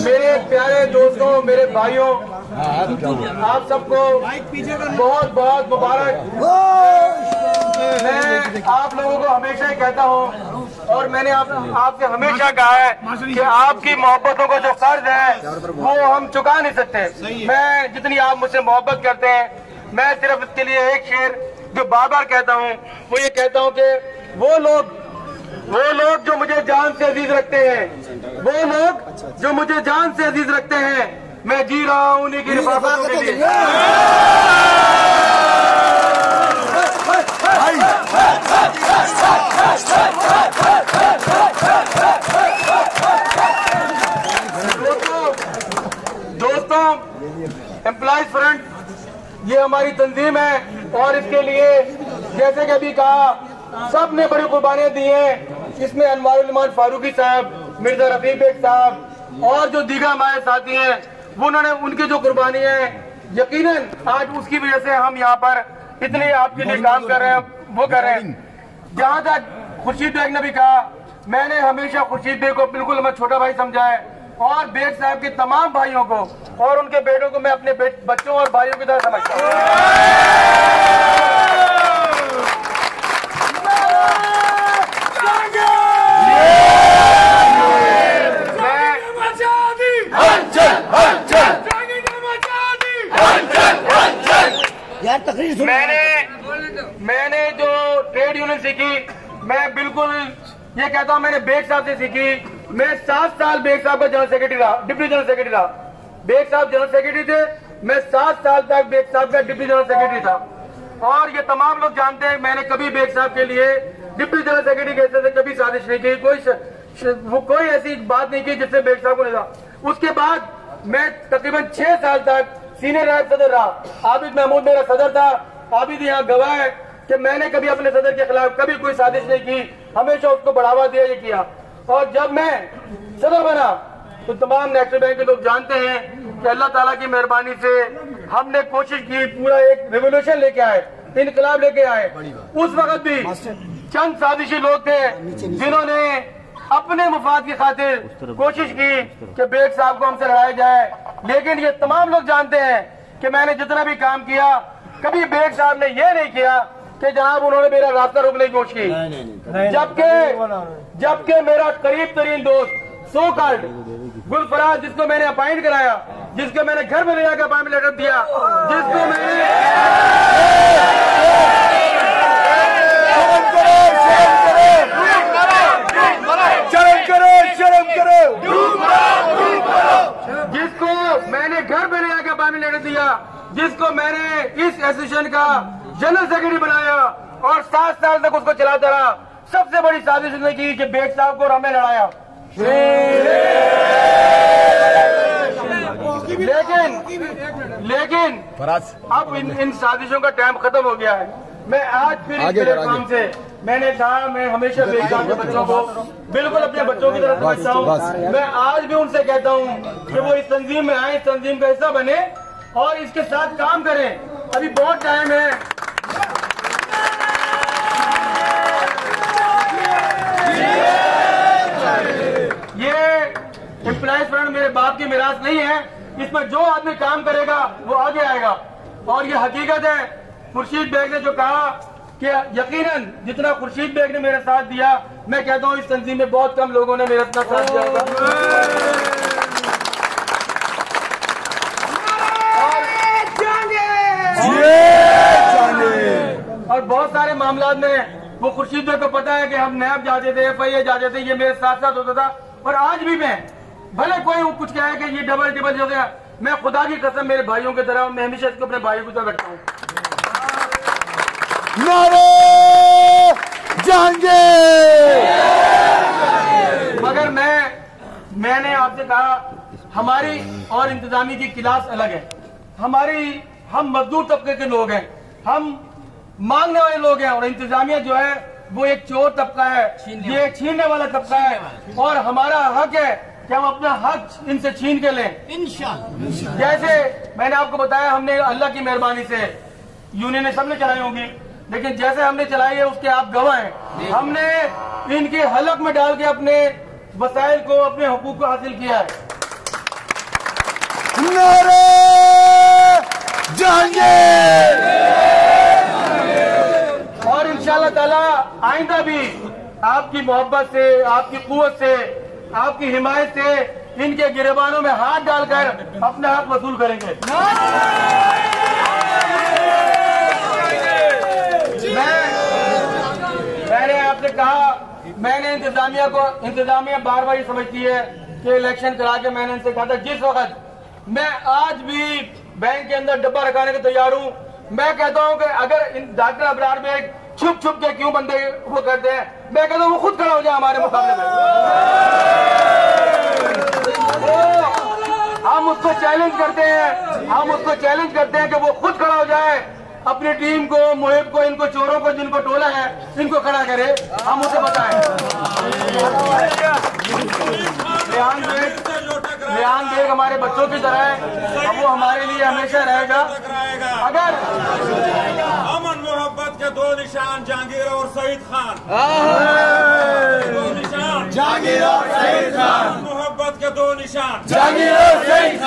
मेरे प्यारे दोस्तों, मेरे भाइयों, आप सबको बहुत बहुत मुबारक। मैं आप लोगों को हमेशा ही कहता हूँ और मैंने आपसे हमेशा कहा है कि आपकी मोहब्बतों का जो कर्ज है वो हम चुका नहीं सकते। मैं जितनी आप मुझसे मोहब्बत करते हैं, मैं सिर्फ इसके लिए एक शेर जो बार बार कहता हूँ वो ये कहता हूँ कि वो लोग जो मुझे जान से अजीज रखते हैं, वो लोग जो मुझे जान से अजीज रखते हैं, मैं जी रहा हूँ उन्हीं की रिफाकतों के लिए। दोस्तों, एम्प्लॉयज फ्रंट ये हमारी तंजीम है और इसके लिए जैसे कि अभी कहा सब ने बड़ी कुर्बानियां दी हैं। इसमें अनवारुल इमान फारूकी साहब, मिर्जा रफीक बेग साहब और जो दीगर हमारे साथी हैं, उन्होंने उनकी जो कुर्बानियां हैं, यकीनन आज उसकी वजह से हम यहाँ पर इतने आपके लिए काम कर रहे हैं, वो कर रहे हैं। जहाँ तक खुर्शीद बेग ने भी कहा, मैंने हमेशा खुर्शीद बेग को बिल्कुल मैं छोटा भाई समझा है और बेग साहब के तमाम भाइयों को और उनके बेटों को मैं अपने बच्चों और भाइयों की तरह समझता हूँ। मैंने जो ट्रेड यूनियन सीखी, मैं बिल्कुल ये कहता हूँ मैंने बेग साहब से सीखी। मैं 7 साल बेग साहब का जनरल सेक्रेटरी रहा, डिप्टी जनरल सेक्रेटरी रहा। बेग साहब जनरल सेक्रेटरी थे, मैं 7 साल तक बेग साहब का डिप्टी जनरल सेक्रेटरी था। और ये तमाम लोग जानते हैं मैंने कभी बेग साहब के लिए डिप्टी जनरल सेक्रेटरी के हिस्से से कभी साजिश नहीं की, कोई ऐसी बात नहीं की जिससे बेग साहब को नहीं था। उसके बाद मैं तकरीबन 6 साल तक सीनियर नायब सदर रहा। आबिद महमूद मेरा सदर था। आबिद यहाँ गवाह है कि मैंने कभी अपने सदर के खिलाफ कभी कोई साजिश नहीं की, हमेशा उसको बढ़ावा दिया, ये किया। और जब मैं सदर बना तो तमाम नेशनल बैंक के लोग जानते हैं कि अल्लाह ताला की मेहरबानी से हमने कोशिश की, पूरा एक रेवोल्यूशन लेके आए, इनकलाब लेके आए। उस वक्त भी चंद साजिशी लोग थे जिन्होंने अपने मुफाद की खातिर कोशिश की कि बेग साहब को हमसे लड़ाया जाए। लेकिन ये तमाम लोग जानते हैं कि मैंने जितना भी काम किया, कभी बेग साहब ने ये नहीं किया कि जनाब उन्होंने मेरा रास्ता रोकने की कोशिश की। जबकि मेरा करीब तरीन दोस्त सो कॉल्ड गुलफराज, जिसको मैंने अपॉइंट कराया, जिसको मैंने घर में ले जाकर अपॉइंटमेंट लेटर दिया, जिसको मैंने घर में ले जाकर अपॉइंटमेंट लेटर दिया, जिसको मैंने इस एसोसिएशन का जनरल सेक्रेटरी बनाया और 7 साल तक उसको चलाता रहा। सबसे बड़ी साजिश उसने की कि बेग साहब को और हमें लड़ाया। लेकिन अब इन साजिशों का टाइम खत्म हो गया है। मैं आज फिर इस प्लेटफॉर्म से मैंने कहा मैं हमेशा बेग साहब के बच्चों को बिल्कुल अपने बच्चों की तरफ समझता हूँ। मैं आज भी उनसे कहता हूँ कि वो इस तंजीम में आए, इस तंजीम का हिस्सा बने और इसके साथ काम करें। अभी बहुत टाइम है। ये एम्प्लॉयज फ्रंट मेरे बाप की मिरास नहीं है। इसमें जो आदमी काम करेगा वो आगे आएगा। और ये हकीकत है, खुर्शीद बेग ने जो कहा कि यकीनन जितना खुर्शीद बेग ने मेरे साथ दिया, मैं कहता हूँ इस तंजीम में बहुत कम लोगों ने मेरे साथ दिया होगा। और बहुत सारे मामला में वो खुर्शीद बेग को पता है कि हम नैब जाते थे, FIA जाते थे, ये मेरे साथ साथ होता था। और आज भी मैं भले कोई कुछ कहे कि ये डबल हो गया, मैं खुदा की कसम मेरे भाइयों की तरह, मैं हमेशा इसको अपने भाइयों की तरह रखता हूँ। मगर मैंने आपसे कहा हमारी और इंतजामी की क्लास अलग है। हम मजदूर तबके के लोग हैं, हम मांगने वाले लोग हैं और इंतजामिया जो है वो एक चोर तबका है, ये छीनने वाला तबका है। और हमारा हक है कि हम अपना हक इनसे छीन के लें इंशाअल्लाह। जैसे मैंने आपको बताया, हमने अल्लाह की मेहरबानी से यूनियन सबने चलाई होंगी, लेकिन जैसे हमने चलाई है उसके आप गवाह हैं। हमने इनके हलक में डाल के अपने वसाइल को, अपने हुकूक को हासिल किया है। नारे जहांगीर। और इंशाअल्लाह ताला आइंदा भी आपकी मोहब्बत से, आपकी कुव्वत से, आपकी हिमायत से इनके गिरबानों में हाथ डालकर अपना हक वसूल करेंगे। मैंने आपसे कहा, मैंने इंतजामिया बार बार ये समझती है कि इलेक्शन करा के, मैंने इनसे कहा था जिस वक्त मैं आज भी बैंक के अंदर डब्बा रखाने को तैयार हूँ। मैं कहता हूँ कि अगर डॉक्टर अबरार बेग छुप छुप के क्यों बंदे वो करते हैं, मैं कहता हूँ वो खुद खड़ा हो जाए हमारे मुकाबले में। हम उसको चैलेंज करते हैं, कि वो खुद खड़ा हो जाए, अपनी टीम को, मुहिब को, इनको चोरों को जिनको टोला है इनको खड़ा करे, हम उसे बताएं। रेहान बेग हमारे बच्चों की तरह है, अब वो हमारे लिए हमेशा रहेगा। अगर अमन मोहब्बत के दो निशान जहांगीर और सईद खान, दो निशान जहांगीर और सईद खान, मोहब्बत के दो निशान जहांगीर और सईद